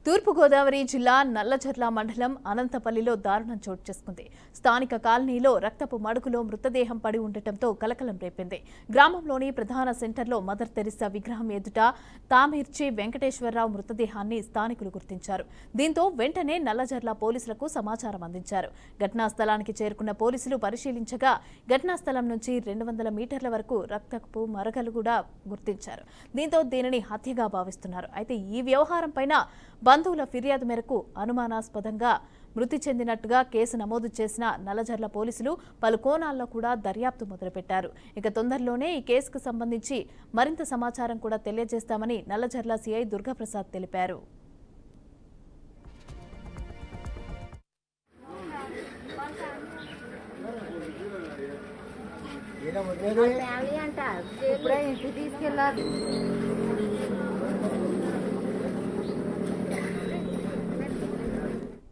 తూర్పుగోదావరి జిల్లా నల్లజర్ల మండలం అనంతపల్లిలో దారుణం చోటు చేసుకుంది. స్థానిక కాలనీలో రక్తపు మడుగులో మృతదేహం పడి ఉండటంతో కలకలం రేపింది. గ్రామంలోని ప్రధాన సెంటర్లో మదర్ తెరిసా విగ్రహం ఎదుట తామిర్చి వెంకటేశ్వరరావు మృతదేహాన్ని స్థానికులు గుర్తించారు. దీంతో వెంటనే నల్లజర్ల పోలీసులకు సమాచారం అందించారు. ఘటనా స్థలానికి చేరుకున్న పోలీసులు పరిశీలించగా ఘటనా స్థలం నుంచి 200 మీటర్ల వరకు రక్తపు మరకలు కూడా గుర్తించారు. దీంతో దీనిని హత్యగా భావిస్తున్నారు. అయితే ఈ వ్యవహారం పైన బంధువుల ఫిర్యాదు మేరకు అనుమానాస్పదంగా మృతి చెందినట్టుగా కేసు నమోదు చేసిన నల్లజర్ల పోలీసులు పలు కోణాల్లో కూడా దర్యాప్తు మొదలుపెట్టారు. ఇక తొందరలోనే ఈ కేసుకు సంబంధించి మరింత సమాచారం కూడా తెలియజేస్తామని నల్లజర్ల సిఐ దుర్గాప్రసాద్ తెలిపారు. ఫ్యామిలీ అంట ఇప్పుడే ఇంటికి తీసుకెళ్ళారు.